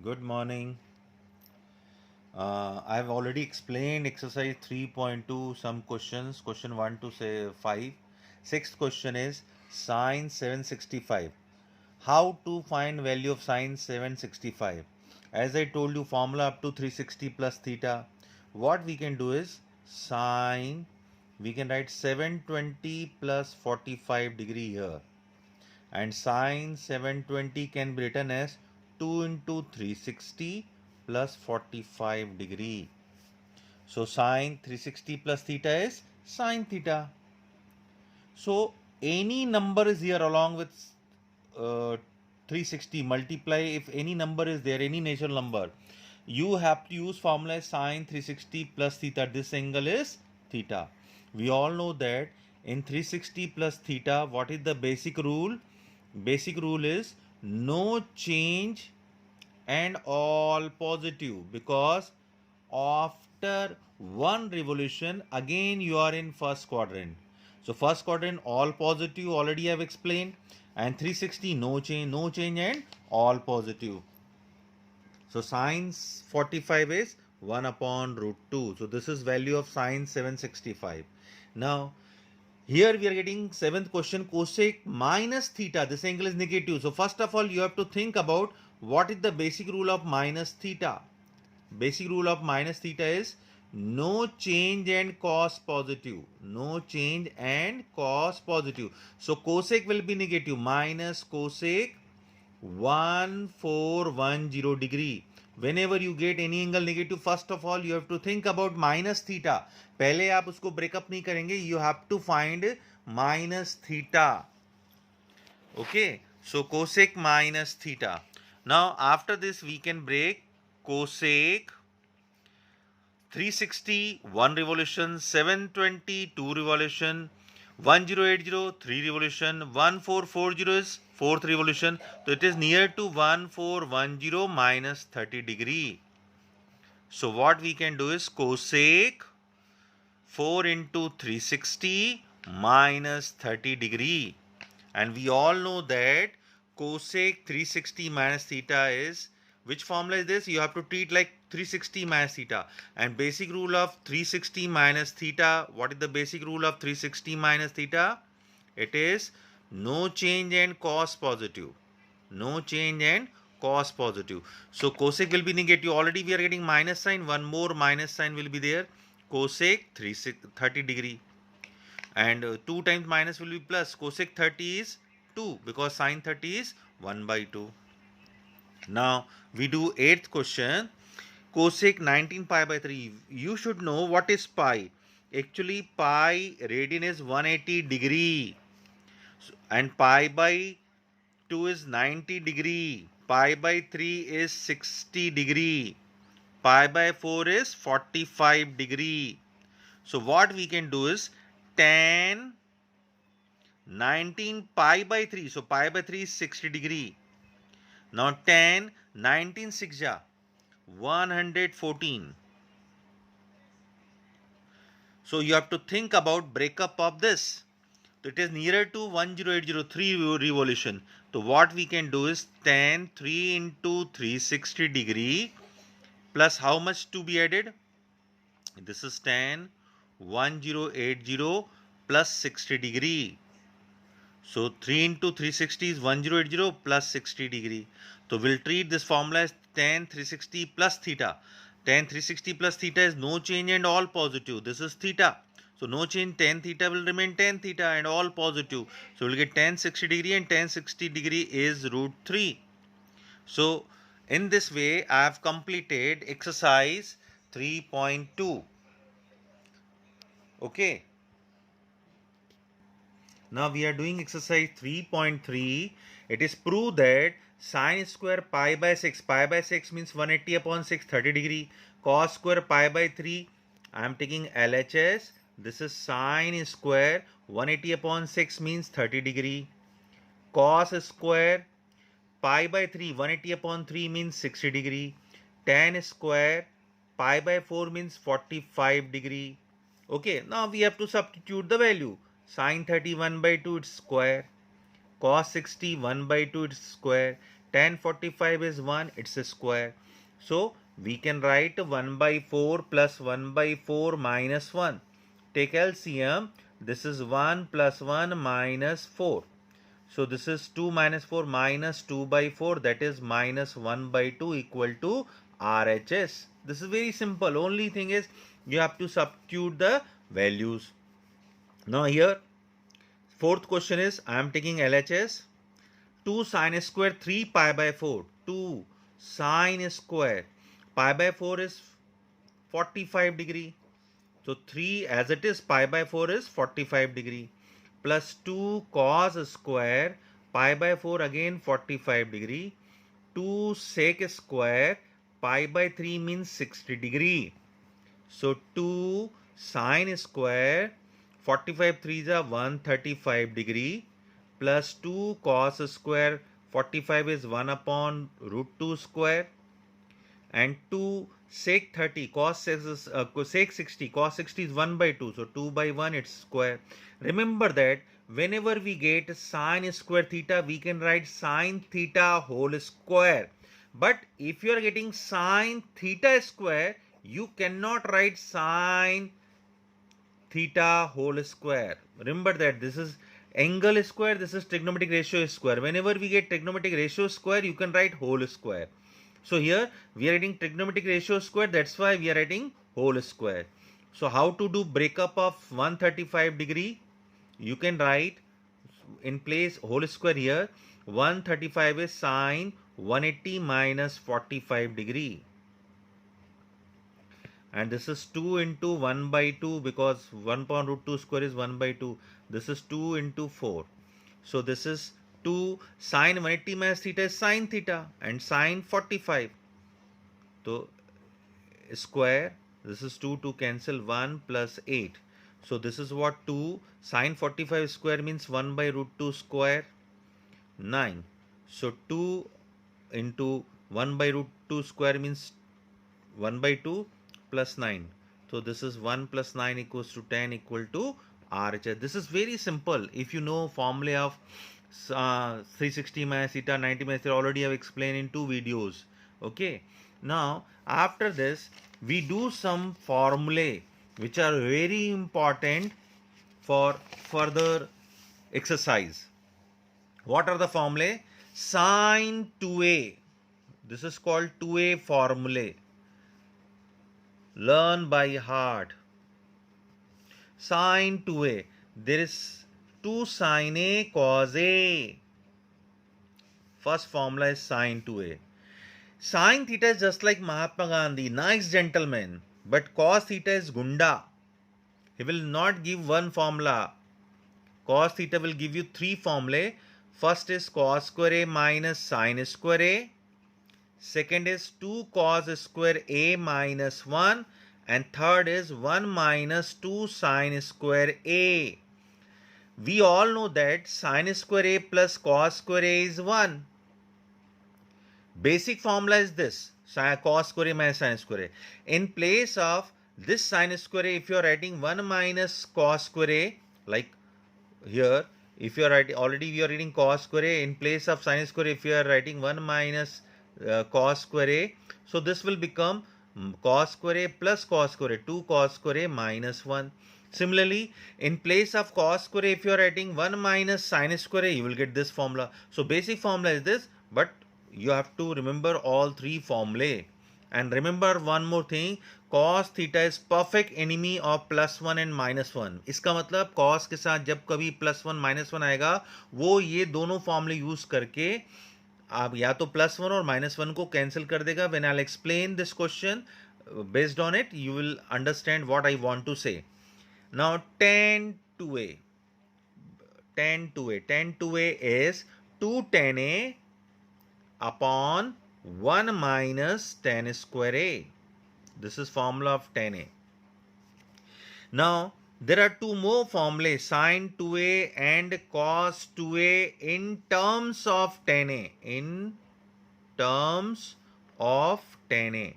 Good morning. I've already explained exercise 3.2, some questions, question 1 to say 5. Sixth question is sine 765. How to find value of sine 765? As I told you, formula up to 360 plus theta. What we can do is sine, we can write 720 plus 45 degree here. And sine 720 can be written as 2 into 360 plus 45 degree. So sine 360 plus theta is sine theta. So any number is here along with 360, multiply if any number is there, any natural number, you have to use formula sine 360 plus theta. This angle is theta. We all know that in 360 plus theta, what is the basic rule? Basic rule is no change and all positive, because after one revolution again you are in first quadrant. So first quadrant all positive, already I have explained, and 360 no change and all positive. So sine 45 is 1 upon root 2. So this is value of sine 765. Now here we are getting seventh question, cosec minus theta. This angle is negative. So first of all, you have to think about what is the basic rule of minus theta. Basic rule of minus theta is no change and cos positive. No change and cos positive. So cosec will be negative, minus cosec 1410 degree. Whenever you get any angle negative, first of all you have to think about minus theta. पहले आप उसको breakup नहीं करेंगे, you have to find minus theta. Okay, so cosec minus theta. Now after this we can break cosec 360 1 revolution, 720 2 revolution, 1080 3 revolution, 1440 is 4th revolution. So it is near to 1410 minus 30 degree. So what we can do is cosec 4 into 360 minus 30 degree. And we all know that cosec 360 minus theta is, which formula is this? You have to treat like 360 minus theta. And basic rule of 360 minus theta, what is the basic rule of 360 minus theta? It is no change and cos positive. No change and cos positive. So cosec will be negative. Already we are getting minus sign. One more minus sign will be there. Cosec 30 degree. And 2 times minus will be plus. Cosec 30 is 2 because sine 30 is 1 by 2. Now we do 8th question. Cosec 19 pi by 3. You should know what is pi. Actually pi radian is 180 degree. And pi by 2 is 90 degree. Pi by 3 is 60 degree. Pi by 4 is 45 degree. So what we can do is tan 19 pi by 3. So pi by 3 is 60 degree. Now tan 19 6 ja 114. So you have to think about breakup of this. So it is nearer to 10803 revolution. So what we can do is tan 3 into 360 degree plus how much to be added? This is tan 1080 plus 60 degree. So 3 into 360 is 1080 plus 60 degree. So we'll treat this formula as tan 360 plus theta. Tan 360 plus theta is no change and all positive. This is theta. So no change, tan theta will remain tan theta and all positive. So we'll get tan 60 degree, and tan 60 degree is root 3. So in this way I have completed exercise 3.2. Okay. Now we are doing exercise 3.3. It is prove that sine square pi by 6. Pi by 6 means 180 upon 6, 30 degree. Cos square pi by 3. I am taking LHS. This is sine square 180 upon 6 means 30 degree. Cos square pi by 3, 180 upon 3 means 60 degree. Tan square pi by 4 means 45 degree. Okay, now we have to substitute the value. Sine 30 1 by 2 it's square. Cos 60 1 by 2 it's square. tan 45 is 1, it's a square. So we can write 1 by 4 plus 1 by 4 minus 1. Take LCM. This is 1 plus 1 minus 4. So this is 2 minus 4 minus 2 by 4, that is minus 1 by 2 equal to RHS. This is very simple. Only thing is you have to substitute the values. Now here fourth question is I am taking LHS. 2 sine square 3 pi by 4. 2 sine square pi by 4 is 45 degree. So 3 as it is pi by 4 is 45 degree. Plus 2 cos square pi by 4 again 45 degree. 2 sec square pi by 3 means 60 degree. So 2 sine square 45 3s are 135 degree plus 2 cos square 45 is 1 upon root 2 square and 2 sec 30 cos sec 60 cos 60 is 1 by 2, so 2 by 1 it's square. Remember that whenever we get sine square theta we can write sine theta whole square, but if you are getting sine theta square you cannot write sine theta whole square. Remember that this is angle square, this is trigonometric ratio square. Whenever we get trigonometric ratio square you can write whole square. So here we are writing trigonometric ratio square, that's why we are writing whole square. So how to do breakup of 135 degree? You can write in place whole square here. 135 is sine 180 minus 45 degree. And this is 2 into 1 by 2 because 1 upon root 2 square is 1 by 2. This is 2 into 4. So this is 2 sine 180 minus theta is sine theta and sine 45. So square, this is 2 to cancel 1 plus 8. So this is what 2 sine 45 square means 1 by root 2 square 9. So 2 into 1 by root 2 square means 1 by 2 plus 9. So this is 1 plus 9 equals to 10 equal to RHS. This is very simple. If you know formula of 360 minus theta, 90 minus theta, already I have explained in 2 videos. Okay. Now after this we do some formulae which are very important for further exercise. What are the formulae? Sine 2a. This is called 2a formulae. Learn by heart. Sine 2a. There is 2 sine a cos a. First formula is sine 2a. Sine theta is just like Mahatma Gandhi, nice gentleman. But cos theta is Gunda. He will not give one formula. Cos theta will give you 3 formulae. First is cos square a minus sine square a. Second is 2 cos square a minus 1. And third is 1 minus 2 sine square a. We all know that sine square a plus cos square a is 1. Basic formula is this, cos square a minus sine square a. In place of this sine square a, if you are writing 1 minus cos square a, like here, if you are writing, already we are reading cos square a, in place of sine square a, if you are writing 1 minus cos square a, so this will become cos square a plus cos square a, 2 cos square a minus 1. Similarly, in place of cos square a, if you are writing 1 minus sine square a, you will get this formula. So basic formula is this, but you have to remember all 3 formulae. And remember one more thing, cos theta is perfect enemy of plus 1 and minus 1. इसका मतलब cos के साथ जब कभी plus 1 minus 1 आएगा, वो ये दोनों फॉर्मूले यूज करके आप या तो plus 1 और minus 1 को कैंसिल कर देगा. When I'll explain this question, based on it, you will understand what I want to say. Now tan 2a. Tan 2a. Tan 2a is 2 tan a upon 1 minus tan square a. This is formula of tan a. Now there are 2 more formulae, sin 2a and cos 2a in terms of tan a. In terms of tan a.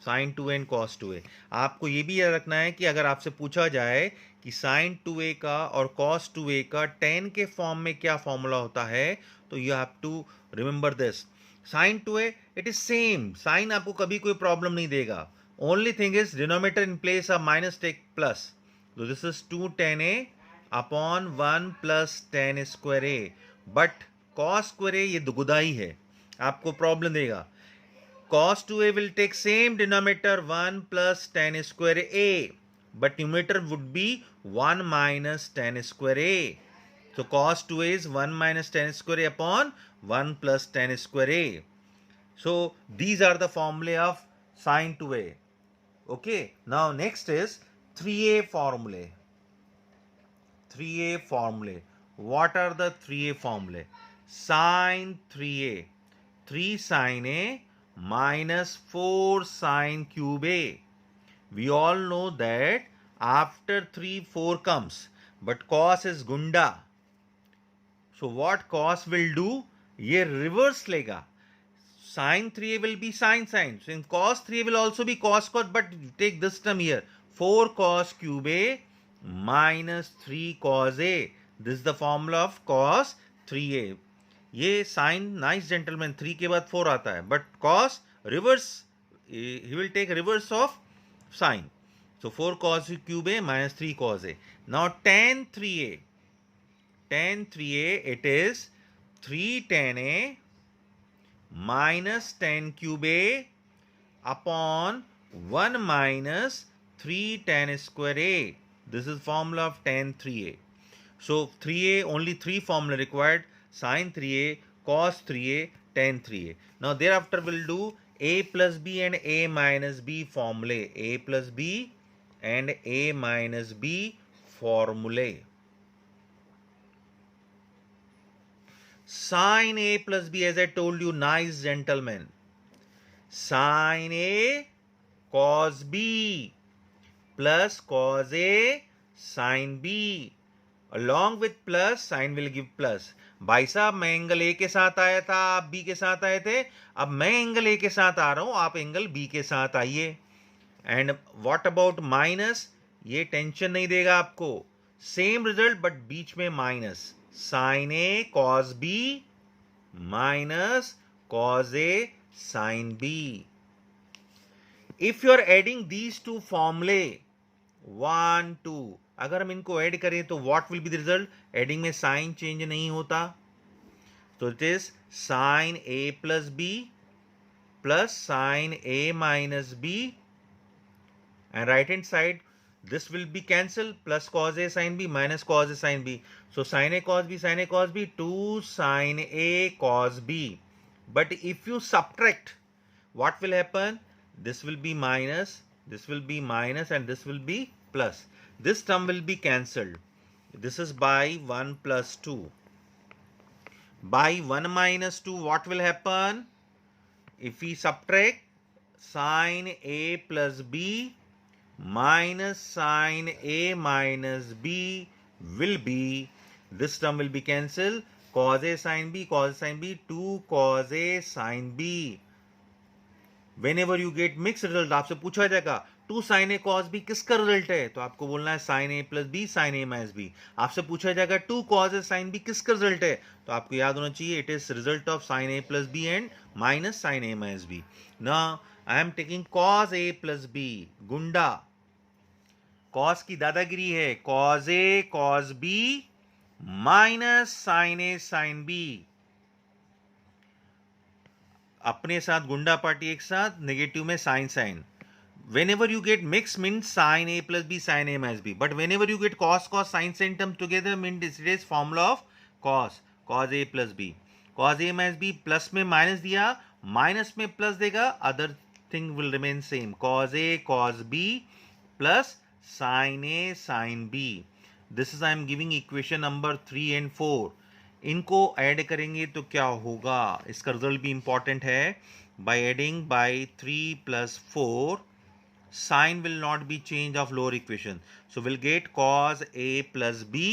sin 2a and cos 2a. आपको ये भी याद रखना है कि अगर आपसे पूछा जाए कि sin 2a का और cos 2a का tan के फॉर्म में क्या फॉर्मूला होता है, तो you have to remember this. Sine 2a it is same, sine आपको कभी कोई प्रॉब्लम नहीं देगा. Only thing is denominator in place of minus take plus. तो this is 2 tan a upon 1 plus tan square a. But cos square a ये दुगुदाई है, आपको problem देगा. cos 2a will take same denominator 1 plus tan square a, but numerator would be 1 minus tan square a. So cos 2a is 1 minus tan square a upon 1 plus tan square a. So these are the formulae of sin 2a. Okay, now next is 3a formulae. 3a formulae. What are the 3a formulae? Sin 3a, 3 sin a minus 4 sin cube a. We all know that after 3 4 comes, but cos is gunda. So what cos will do? ये reverse लेगा. Sin 3a will be sin. So in cos 3a will also be cos, but take this term here. 4 cos cube a minus 3 cos a. This is the formula of cos 3a. ये sign nice gentleman 3 के बाद 4 आता है, but cos reverse, he will take reverse of sine. So 4 cos cube a minus 3 cos ए. Now tan 3a, tan 3a it is 3 tan a minus tan cube a upon 1 minus 3 tan square a. This is formula of tan 3a. So 3a, only 3 formula required: sin 3a, cos 3a, tan 3a. Now thereafter we'll do a plus b and a minus b formulae. A plus b and a minus b formulae. Sin a plus b, as I told you, nice gentlemen. Sin a cos b plus cos a sin b. Along with plus, sin will give plus. भाई साहब मैं angle A के साथ आया था, आप B के साथ आए थे. अब मैं एंगल ए के साथ आ रहा हूं, आप एंगल बी के साथ आइए. And what about minus? ये टेंशन नहीं देगा आपको. सेम रिजल्ट बट बीच में minus. Sine a cos b minus cos a sine b. If you are adding these two फॉर्मूले 1 2, अगर हम इनको ऐड करें तो what will be the result? Adding में साइन चेंज नहीं होता, तो it is sine a plus b plus sine a minus b, and right hand side this will be cancelled, plus cos a sin b minus cos a sin b. So sin a cos b, sin a cos b, 2 sin a cos b. But if you subtract, what will happen? This will be minus, this will be minus, and this will be plus. This term will be cancelled. This is by 1 plus 2. By 1 minus 2, what will happen? If we subtract, sin a plus b minus sin a minus b will be, this term will be cancelled, cos a sin b, cos a sin b, 2 cos a sin b. Whenever you get mixed result, आपसे पूछा जाएगा 2 sin a cos b किसका result है, तो आपको बोलना है sin a plus b sin a minus b. आपसे पूछा जाएगा 2 cos a sin b किसका रिजल्ट है, तो आपको याद होना चाहिए it is result of sin a plus b and minus sin a minus b. Now I am taking cos a plus b. गुंडा, cos की दादागिरी है. cos a cos b minus sin a sin b. अपने साथ गुंडा party एक साथ, negative में sine sine. Whenever you get mix means sin a plus b sin a minus b. But whenever you get cos cos sin sin term together means it is formula of cos a plus b. Cos a minus b plus में minus दिया, minus में plus देगा, other thing will remain same. cos a cos b plus sin a sin b. This is I am giving equation number 3 and 4. इनको add करेंगे तो क्या होगा, इसका रिजल्ट भी इंपॉर्टेंट है. By adding by 3 plus 4, sign will not be change of lower equation. So we'll get cos a plus b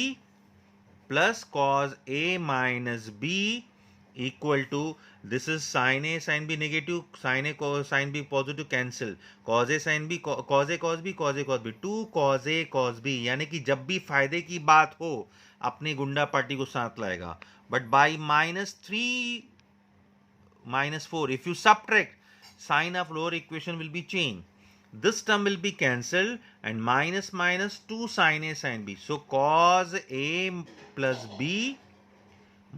plus cos a minus b equal to, this is sin a sin b negative, sin a sin b positive, cancel. cos a sin b cos a cos b cos a cos b, 2 cos a cos b. यानी कि जब भी फायदे की बात हो अपनी गुंडा पार्टी को साथ लाएगा. But by -3 minus 4. If you subtract, sign of lower equation will be changed. This term will be cancelled and minus minus 2 sin A sin B. So cos A plus B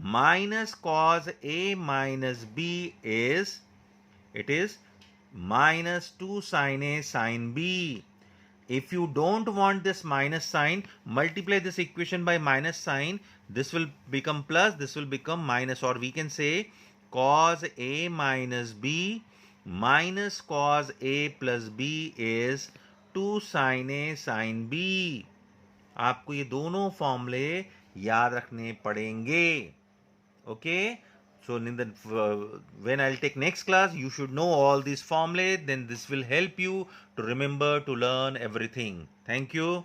minus cos A minus B is, it is minus 2 sin A sin B. If you don't want this minus sign, multiply this equation by minus sign. This will become plus, this will become minus, or we can say cos A minus B minus cos A plus B is 2 sin A sin B. आपको ये दोनों फॉर्मूले याद रखने पड़ेंगे. Okay? So when I'll take next class, you should know all these formulae. Then this will help you to remember to learn everything. Thank you.